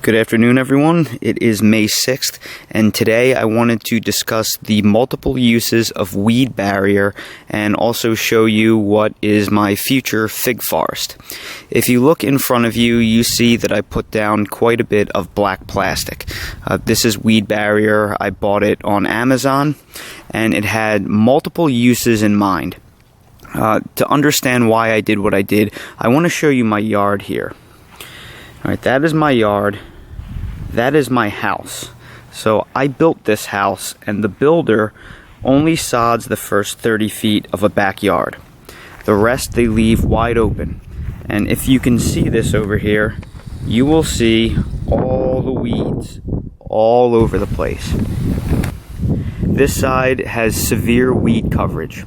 Good afternoon, everyone. It is May 6th, and today I wanted to discuss the multiple uses of weed barrier and also show you what is my future fig forest. If you look in front of you, you see that I put down quite a bit of black plastic. This is weed barrier. I bought it on Amazon, and it had multiple uses in mind. To understand why I did what I did, I want to show you my yard here. Alright, that is my yard. That is my house. So I built this house, and the builder only sods the first 30 feet of a backyard. The rest they leave wide open. And if you can see this over here, you will see all the weeds all over the place. This side has severe weed coverage.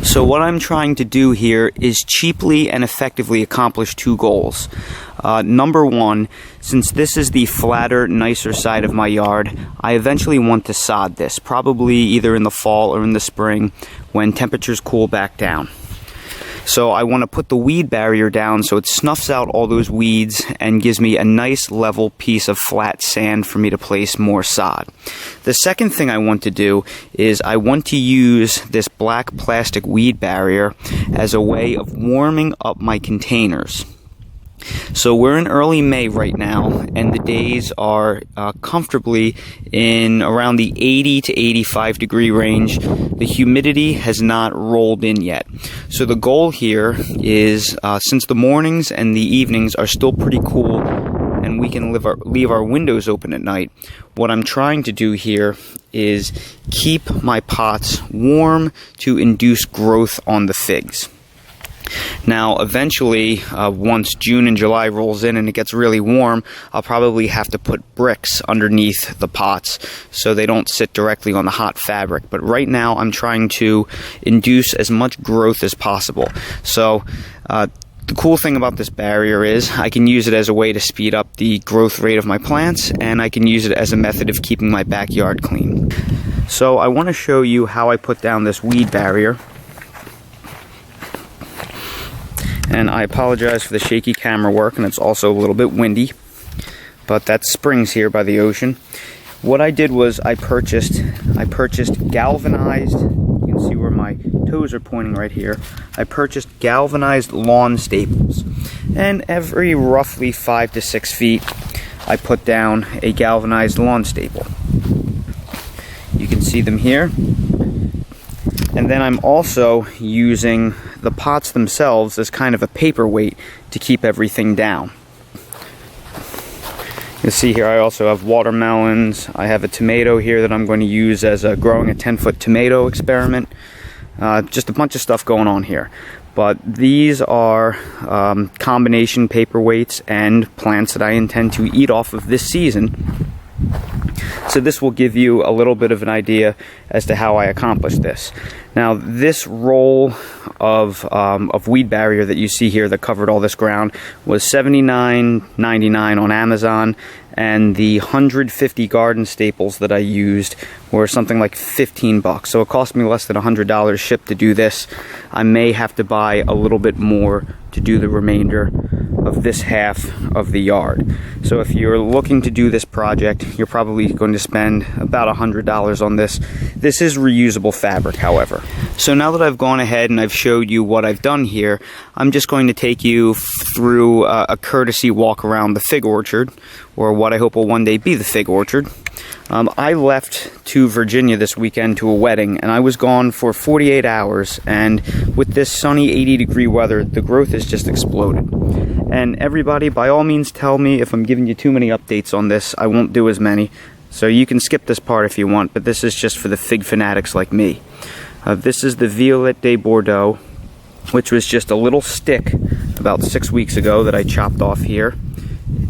So what I'm trying to do here is cheaply and effectively accomplish two goals. Number one, since this is the flatter, nicer side of my yard, I eventually want to sod this, probably either in the fall or in the spring when temperatures cool back down. So I want to put the weed barrier down so it snuffs out all those weeds and gives me a nice level piece of flat sand for me to place more sod. The second thing I want to do is I want to use this black plastic weed barrier as a way of warming up my containers. So we're in early May right now, and the days are comfortably in around the 80 to 85 degree range. The humidity has not rolled in yet. So the goal here is, since the mornings and the evenings are still pretty cool and we can leave our windows open at night, what I'm trying to do here is keep my pots warm to induce growth on the figs. Now, eventually, once June and July rolls in and it gets really warm, I'll probably have to put bricks underneath the pots so they don't sit directly on the hot fabric. But right now, I'm trying to induce as much growth as possible. So, the cool thing about this barrier is I can use it as a way to speed up the growth rate of my plants, and I can use it as a method of keeping my backyard clean. So, I want to show you how I put down this weed barrier. And I apologize for the shaky camera work, and it's also a little bit windy, but that's springs here by the ocean. What I did was I purchased galvanized, you can see where my toes are pointing right here. I purchased galvanized lawn staples, and every roughly 5 to 6 feet I put down a galvanized lawn staple. You can see them here. And then I'm also using the pots themselves as kind of a paperweight to keep everything down. You'll see here I also have watermelons. I have a tomato here that I'm going to use as growing a 10-foot tomato experiment. Just a bunch of stuff going on here. But these are combination paperweights and plants that I intend to eat off of this season. So this will give you a little bit of an idea as to how I accomplished this. Now, this roll of weed barrier that you see here that covered all this ground was $79.99 on Amazon, and the 150 garden staples that I used were something like $15. So it cost me less than $100 shipped to do this. I may have to buy a little bit more to do the remainder of this half of the yard. So if you're looking to do this project, you're probably going to spend about $100 on this. This is reusable fabric, however. So now that I've gone ahead and I've showed you what I've done here, I'm just going to take you through a courtesy walk around the fig orchard, or what I hope will one day be the fig orchard. I left to Virginia this weekend to a wedding, and I was gone for 48 hours, and with this sunny 80-degree weather, the growth has just exploded. And everybody, by all means, tell me if I'm giving you too many updates on this. I won't do as many, so you can skip this part if you want, but this is just for the fig fanatics like me. This is the Violette de Bordeaux, which was just a little stick about 6 weeks ago that I chopped off here.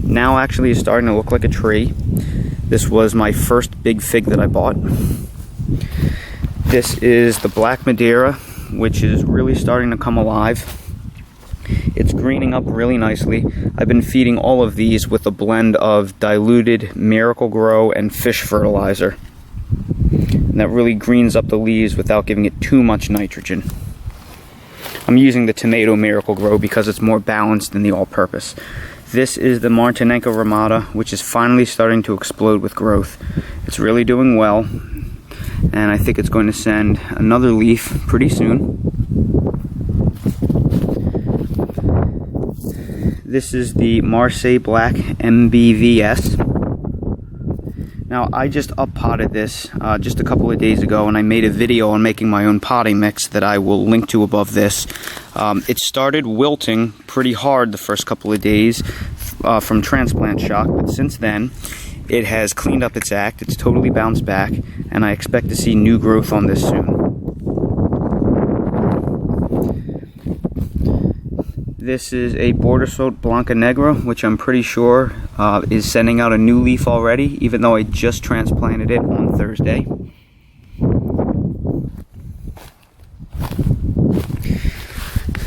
Now actually is starting to look like a tree. This was my first big fig that I bought. This is the Black Madeira, which is really starting to come alive. It's greening up really nicely. I've been feeding all of these with a blend of diluted Miracle-Gro and fish fertilizer. And that really greens up the leaves without giving it too much nitrogen. I'm using the tomato Miracle-Gro because it's more balanced than the all-purpose. This is the Martinenko Ramada, which is finally starting to explode with growth. It's really doing well, and I think it's going to send another leaf pretty soon. This is the Marseille Black MBVS. Now, I just up-potted this just a couple of days ago, and I made a video on making my own potting mix that I will link to above this. It started wilting pretty hard the first couple of days from transplant shock, but since then, it has cleaned up its act. It's totally bounced back, and I expect to see new growth on this soon. This is a Bordersot Blanca Negra, which I'm pretty sure is sending out a new leaf already, even though I just transplanted it on Thursday.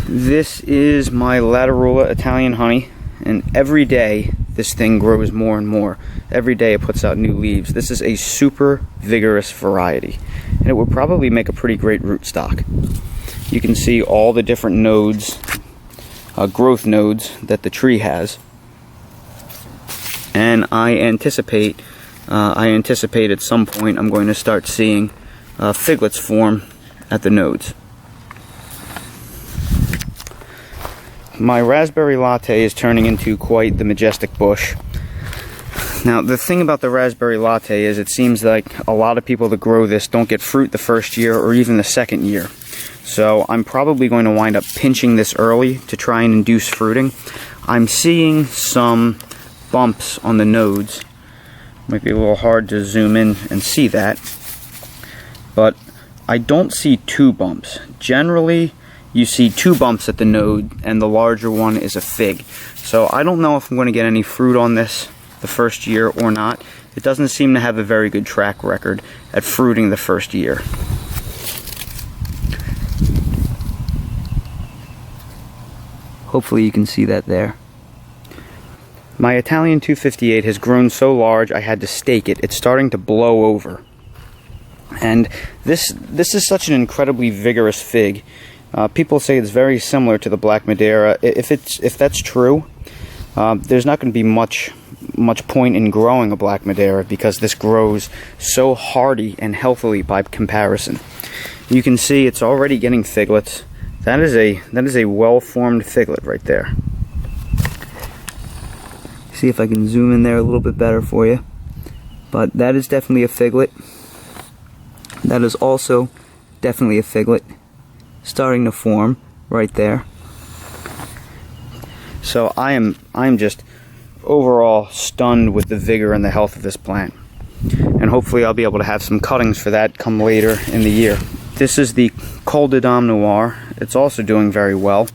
This is my Latarula Italian Honey, and every day this thing grows more and more. Every day it puts out new leaves. This is a super vigorous variety, and it would probably make a pretty great rootstock. You can see all the different nodes, growth nodes that the tree has, and I anticipate at some point I'm going to start seeing figlets form at the nodes. My raspberry latte is turning into quite the majestic bush. Now, the thing about the raspberry latte is it seems like a lot of people that grow this don't get fruit the first year or even the second year. So I'm probably going to wind up pinching this early to try and induce fruiting. I'm seeing some bumps on the nodes. Might be a little hard to zoom in and see that, but I don't see two bumps. Generally, you see two bumps at the node, and the larger one is a fig. So I don't know if I'm going to get any fruit on this the first year or not. It doesn't seem to have a very good track record at fruiting the first year. Hopefully you can see that there. My Italian 258 has grown so large I had to stake it. It's starting to blow over. And this is such an incredibly vigorous fig. People say it's very similar to the Black Madeira. If that's true, there's not going to be much point in growing a Black Madeira because this grows so hardy and healthily by comparison. You can see it's already getting figlets. That is a well-formed figlet right there. See if I can zoom in there a little bit better for you. But that is definitely a figlet. That is also definitely a figlet starting to form right there. So I'm just overall stunned with the vigor and the health of this plant. And hopefully I'll be able to have some cuttings for that come later in the year. This is the Col de Dame Noir. It's also doing very well.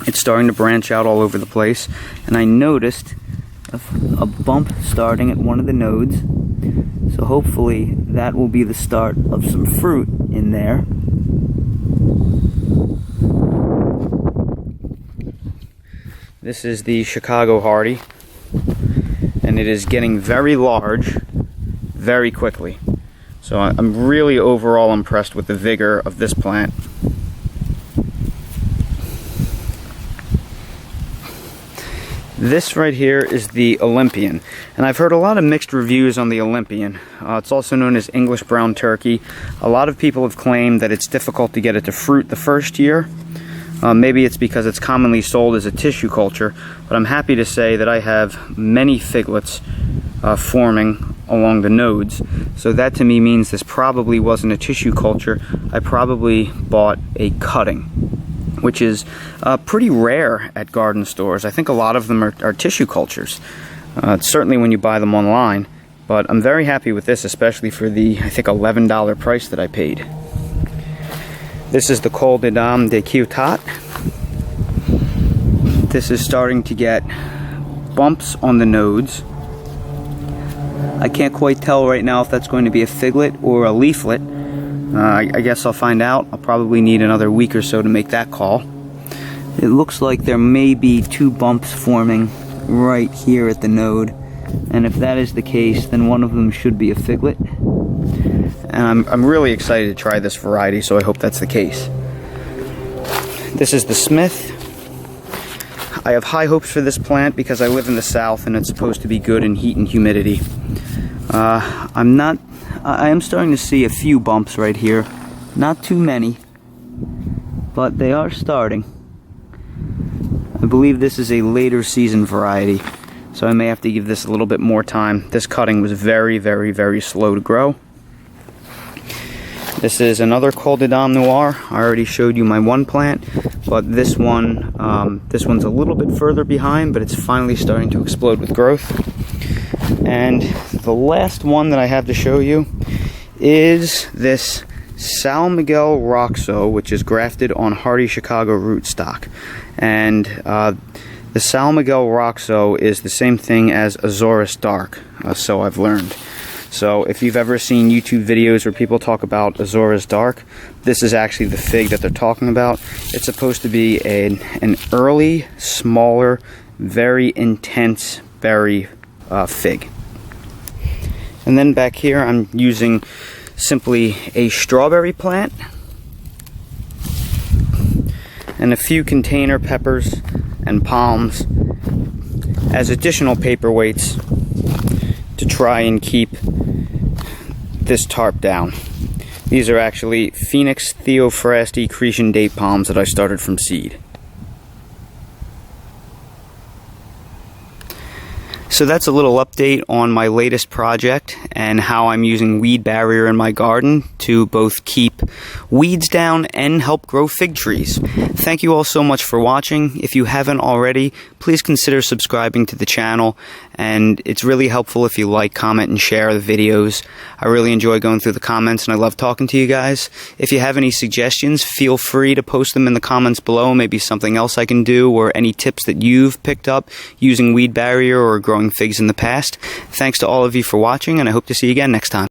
It's starting to branch out all over the place, and I noticed a bump starting at one of the nodes, so hopefully that will be the start of some fruit in there. This is the Chicago Hardy, and it is getting very large very quickly. So I'm really overall impressed with the vigor of this plant. This right here is the Olympian, and I've heard a lot of mixed reviews on the Olympian. It's also known as English brown turkey. A lot of people have claimed that it's difficult to get it to fruit the first year. Maybe it's because it's commonly sold as a tissue culture, but I'm happy to say that I have many figlets forming along the nodes. So that to me means this probably wasn't a tissue culture. I probably bought a cutting, which is pretty rare at garden stores. I think a lot of them are tissue cultures, certainly when you buy them online. But I'm very happy with this, especially for the, I think, $11 price that I paid. This is the Col de Dame de Ciutat. This is starting to get bumps on the nodes. I can't quite tell right now if that's going to be a figlet or a leaflet. I guess I'll find out. I'll probably need another week or so to make that call. It looks like there may be two bumps forming right here at the node, and if that is the case, then one of them should be a figlet. And I'm really excited to try this variety, so I hope that's the case. This is the Smith. I have high hopes for this plant because I live in the South and it's supposed to be good in heat and humidity. I am starting to see a few bumps right here. Not too many, but they are starting. I believe this is a later season variety, so I may have to give this a little bit more time. This cutting was very, very, very slow to grow. This is another Col de Dame Noir. I already showed you my one plant, but this one's a little bit further behind, but it's finally starting to explode with growth. And the last one that I have to show you is this San Miguel Roxo, which is grafted on hardy Chicago rootstock. And the San Miguel Roxo is the same thing as Azores Dark, so I've learned. So if you've ever seen YouTube videos where people talk about Azores Dark, this is actually the fig that they're talking about. It's supposed to be an early, smaller, very intense berry fig. And then back here I'm using simply a strawberry plant and a few container peppers and palms as additional paperweights to try and keep this tarp down. These are actually Phoenix Theophrasti Cretian date palms that I started from seed. So that's a little update on my latest project and how I'm using weed barrier in my garden to both keep weeds down and help grow fig trees. Thank you all so much for watching. If you haven't already, please consider subscribing to the channel, and it's really helpful if you like, comment, and share the videos. I really enjoy going through the comments and I love talking to you guys. If you have any suggestions, feel free to post them in the comments below. Maybe something else I can do, or any tips that you've picked up using weed barrier or growing figs in the past. Thanks to all of you for watching, and I hope to see you again next time.